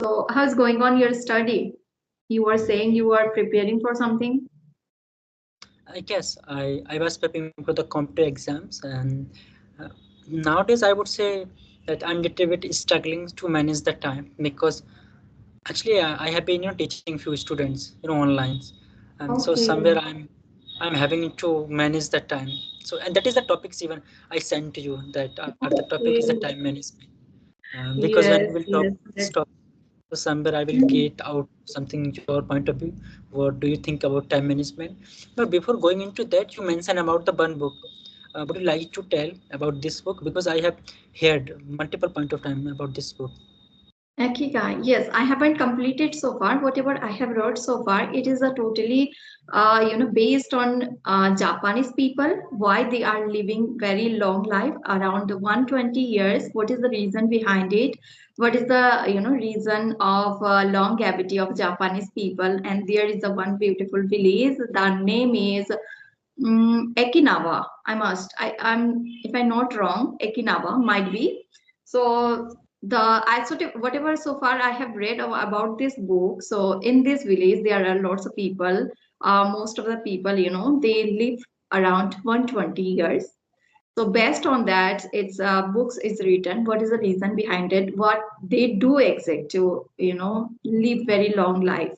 So how's going on your study? You were saying you were preparing for something? I guess I was preparing for the competitive exams, and uh, nowadays I would say that I'm little bit struggling to manage the time because actually I have been teaching few students online, and so somewhere Okay. I'm having to manage the time. So and that is the topics even I sent to you that the topic is the Okay. time management, because when we Yes, will talk yes. this topic, so somewhere I will get out something your point of view. What do you think about time management? But before going into that, you mentioned about the one book. Would you like to tell about this book? Because I have heard multiple point of time about this book. Akiga, yes, I haven't completed so far. Whatever I have read so far, it is a totally, based on Japanese people, why they are living very long life, around 120 years. What is the reason behind it? What is the, reason of longevity of Japanese people? And there is a one beautiful village. The name is Ekinawa. I'm, if I'm not wrong, Ekinawa might be. So the I sort of whatever so far I have read about this book. So in this village, there are lots of people. Most of the people, they live around 120 years. So based on that, it's books is written. What is the reason behind it? What they do exact to live very long life.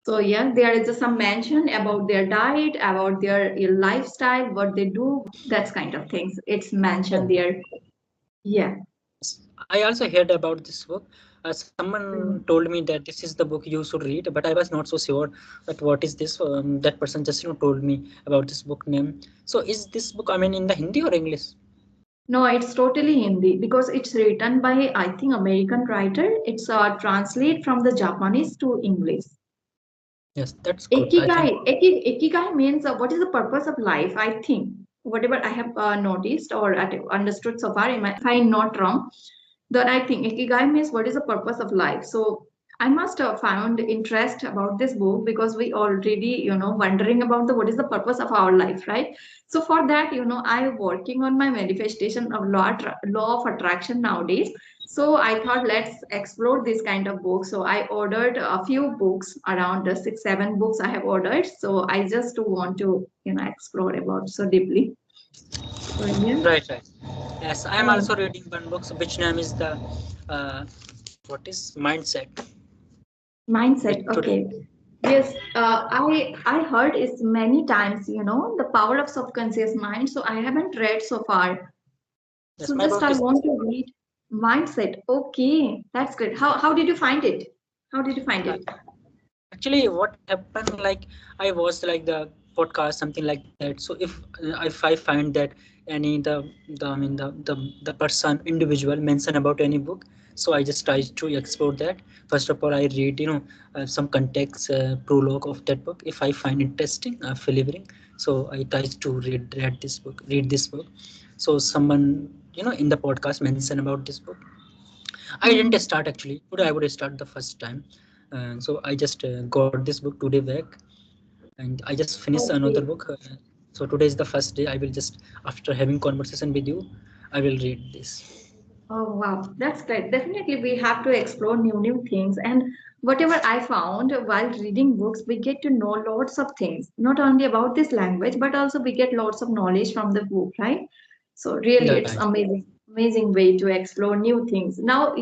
So yeah, there is just some mention about their diet, about their lifestyle, what they do, that's kind of things. It's mentioned Oh, there. Yeah. I also heard about this book. Someone told me that this is the book you should read, but I was not so sure that what is this. That person just told me about this book name. So is this book I mean in the Hindi or English? No, it's totally Hindi because it's written by, I think, American writer. It's translate from the Japanese to English. Yes, that's good. I think Ikigai means what is the purpose of life? I think whatever I have noticed or understood so far, if I'm not wrong, that I think Ikigai means what is the purpose of life. So I must have found interest about this book because we already, wondering about the what is the purpose of our life, right? So for that, I'm working on my manifestation of law of attraction nowadays. So I thought let's explore this kind of book. So I ordered a few books, around 6, 7 books I have ordered. So I just want to, explore about so deeply. So yeah. right, right. Yes, I am Yeah. also reading one book, which name is the uh, what is mindset. Which Mindset. today, Okay. Yes, I heard it many times, the power of subconscious mind. So I haven't read so far. yes, So my just book I is want to read Mindset. Okay, that's good. How did you find it? How did you find uh, it? actually what happened. Like I watched like the podcast, something like that. So if I find that any the I mean the person individual mention about any book, so I just try to explore that. First of all, I read some context, prologue of that book. If I find interesting, delivering, so I try to read this book. So someone in the podcast mentioned about this book. I didn't Hmm. start actually. Today I would start the first time. So I just got this book today back, and I just finished another Okay. book. So today is the first day. I will just, after having conversation with you, I will read this. Oh wow, that's great. Definitely, we have to explore new things. And whatever I found while reading books, we get to know lots of things, not only about this language, but also we get lots of knowledge from the book, right? So really, Right. it's amazing way to explore new things. Now,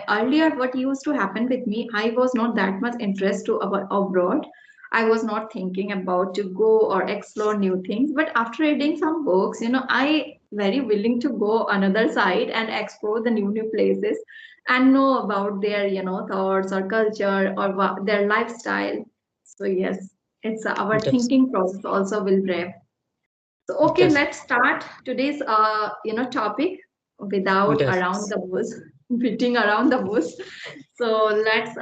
earlier what used to happen with me, I was not that much interest to about abroad. I was not thinking about to go or explore new things. But after reading some books, I very willing to go another side and explore the new places and know about their, thoughts or culture or their lifestyle. So yes, it's our Yes. thinking process also will brave. So, okay, Yes. let's start today's topic without Yes. around the bush, beating around the bush. So let's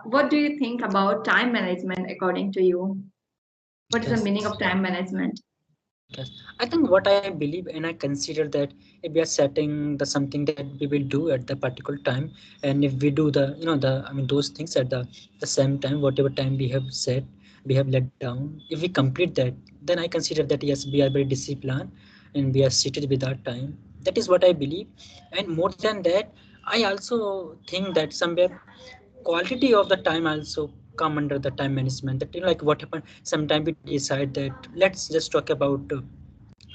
what do you think about time management according to you? What is the Yes. meaning of time management? Yes. I think what I believe and I consider that if we are setting the something that we will do at the particular time, and if we do the I mean those things at the same time, whatever time we have set, we have let down. If we complete that, then I consider that yes, we are very disciplined and we are seated with our time. That is what I believe, and more than that, I also think that somewhere quality of the time also come under the time management. That, like what happened, sometime we decide that let's just talk about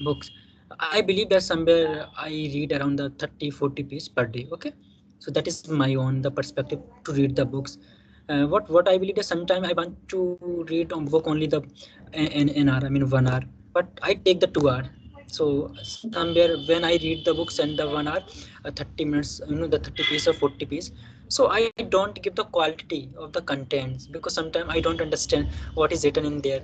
books. I believe that somewhere I read around the 30-40 pages per day. Okay, so that is my own the perspective to read the books. What I believe that sometime I want to read on book only the an hour, I mean 1 hour, but I take the 2 hour. So somewhere when I read the books and the 1 hour, 30 minutes, the 30 piece or 40 piece, so I don't give the quality of the contents because sometimes I don't understand what is written in there.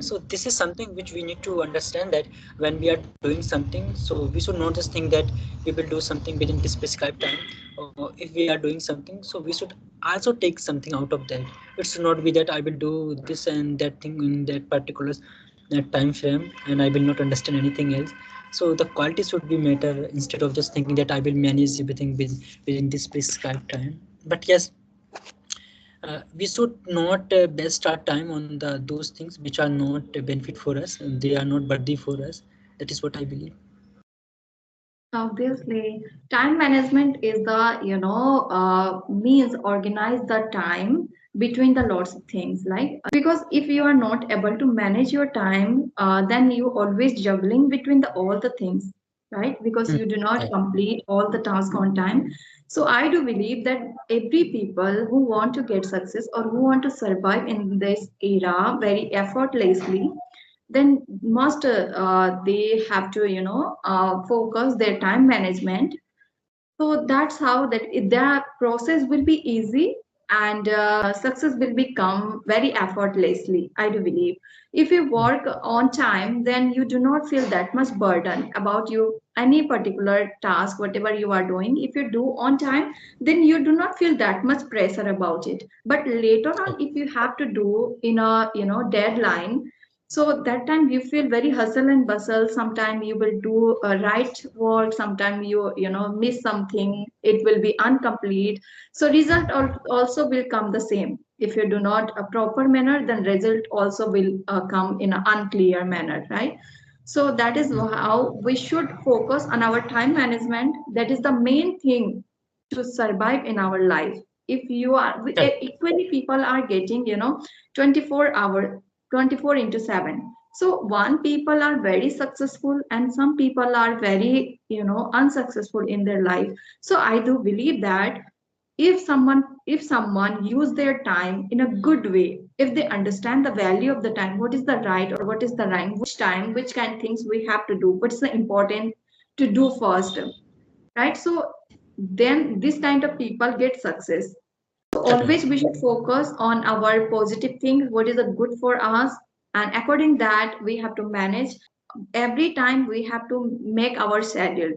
So this is something which we need to understand, that when we are doing something, so we should not just think that we will do something within this prescribed time. Or if we are doing something, so we should also take something out of that. It should not be that I will do this and that thing in that particular time frame and I will not understand anything else. So the quality should be matter instead of just thinking that I will manage everything within this prescribed time. But yes, we should not best our time on those things which are not a benefit for us, and they are not worthy for us. That is what I believe. Obviously, time management is the, means organize the time between the lots of things. Like, because if you are not able to manage your time, then you always juggling between all the things, right? Because Mm. you do not Right. complete all the tasks on time. So I do believe that every people who want to get success or who want to survive in this era very effortlessly, then must they have to focus their time management. So that's how that the process will be easy, and success will become very effortlessly, I do believe. If you Mm. work on time, then you do not feel that much burden about you any particular task, whatever you are doing. If you do on time, then you do not feel that much pressure about it. But later on, Right. if you have to do in a deadline, so that time you feel very hustle and bustle. Sometimes you will do a right work, sometimes you miss something, it will be incomplete. So result also will come the same. If you do not a proper manner, then result also will come in an unclear manner, right? So that is Mm. how we should focus on our time management. That is the main thing to survive in our life. If you are Right. equally, people are getting 24 hour, 24 into 7. So one people are very successful and some people are very unsuccessful in their life. So I do believe that if someone use their time in a good way, if they understand the value of the time, what is the right or what is the right, which time, which kind of things we have to do, what's the important to do first, right? So then this kind of people get success. So always Definitely. we should focus on our positive things, what is a good for us, and according that we have to manage. Every time we have to make our schedule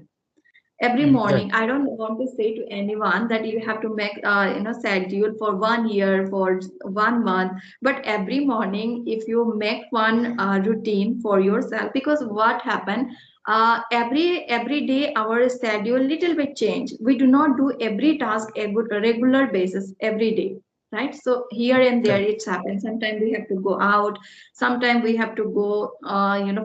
every Mm. morning. Right. I don't want to say to anyone that you have to make schedule for 1 year, for 1 month, but every morning if you make one routine for yourself, because what happened, every day our schedule little bit change. We do not do every task a good regular basis every day, right? So here and there Right. it's happened. Sometimes we have to go out, sometimes we have to go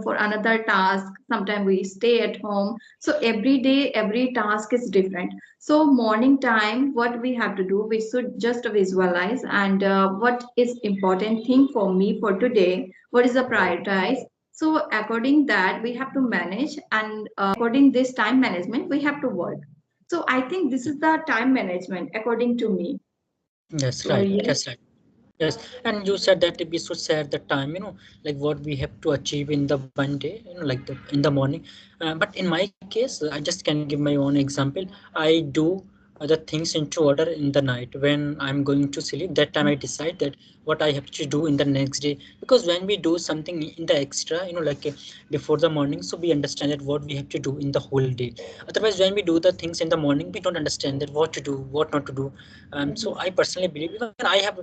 for another task, sometimes we stay at home. So every day every task is different. So morning time, what we have to do, we should just visualize and what is important thing for me for today, what is the prioritize. So according that we have to manage, and according this time management we have to work. So I think this is the time management according to me. Yes. So Right. yes. Yes. Right. Yes, and you said that we should set the time, like what we have to achieve in the 1 day, like in the morning. But in my case, I just can give my own example. I do the things into order in the night when I'm going to sleep. That time I decide that what I have to do in the next day. Because when we do something in the extra, like before the morning, so we understand that what we have to do in the whole day. Otherwise, when we do the things in the morning, we don't understand that what to do, what not to do. So I personally believe, even I have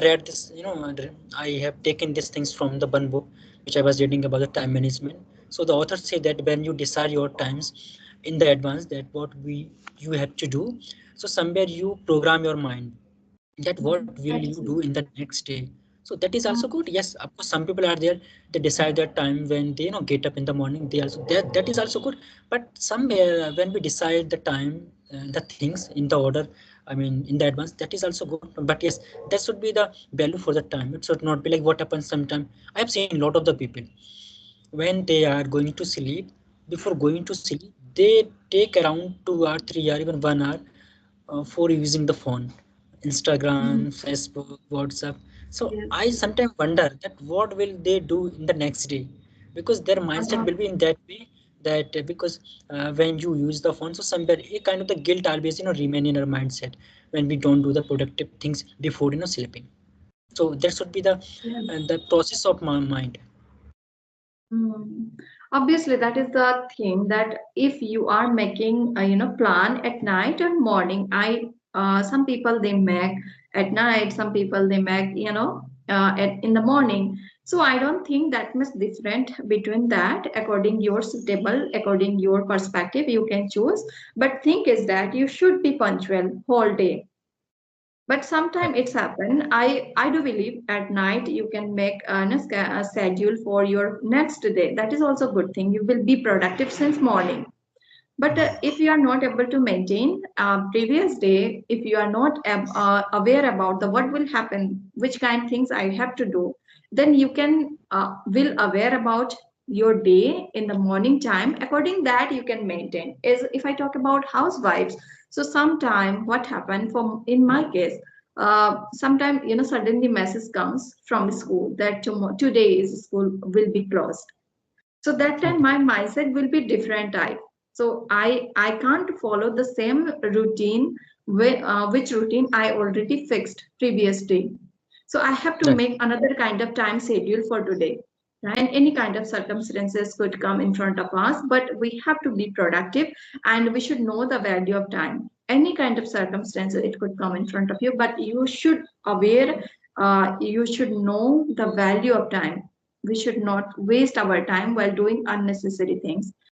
read this, I have taken these things from the one book which I was reading about the time management. So the authors say that when you decide your times in the advance, that what we you have to do, so somewhere you program your mind that what will you do in the next day. So that is also good. Yes, of course, some people are there, they decide their time when they get up in the morning, they also that is also good. But somewhere when we decide the time, the things in the order, I mean in the advance, that is also good. But yes, that should be the value for the time. It should not be like what happens sometime. I have seen a lot of the people, when they are going to sleep, before going to sleep, they take around 2 or 3 or even 1 hour for using the phone, Instagram, Mhm. Facebook, WhatsApp. So Yes. I sometimes wonder that what will they do in the next day, because their mindset Uh, will be in that way, that because when you use the phone, so somewhere a kind of the guilt always remain in our mindset when we don't do the productive things before sleeping. So that should be yes. the process of my mind. Mm. Obviously, that is the thing that if you are making a plan at night and morning, some people they make at night, some people they make in the morning. So I don't think that much different between that. According your suitable, according your perspective, you can choose. But thing is that you should be punctual whole day. But sometimes Right. it's happened. I do believe at night you can make a schedule for your next day. That is also a good thing. You will be productive since morning. But if you are not able to maintain previous day, if you are not aware about the what will happen, which kind of things I have to do, then you can will aware about your day in the morning time. According that you can maintain. Is if I talk about housewives, so sometime what happened from in my case, sometime suddenly message comes from school that tomorrow today is school will be closed, so that time Okay. my mindset will be different type. So I can't follow the same routine which routine I already fixed previous day. So I have to Right. make another kind of time schedule for today, right? And any kind of circumstances could come in front of us, but we have to be productive, and we should know the value of time. Any kind of circumstances it could come in front of you, but you should aware, you should know the value of time. We should not waste our time while doing unnecessary things.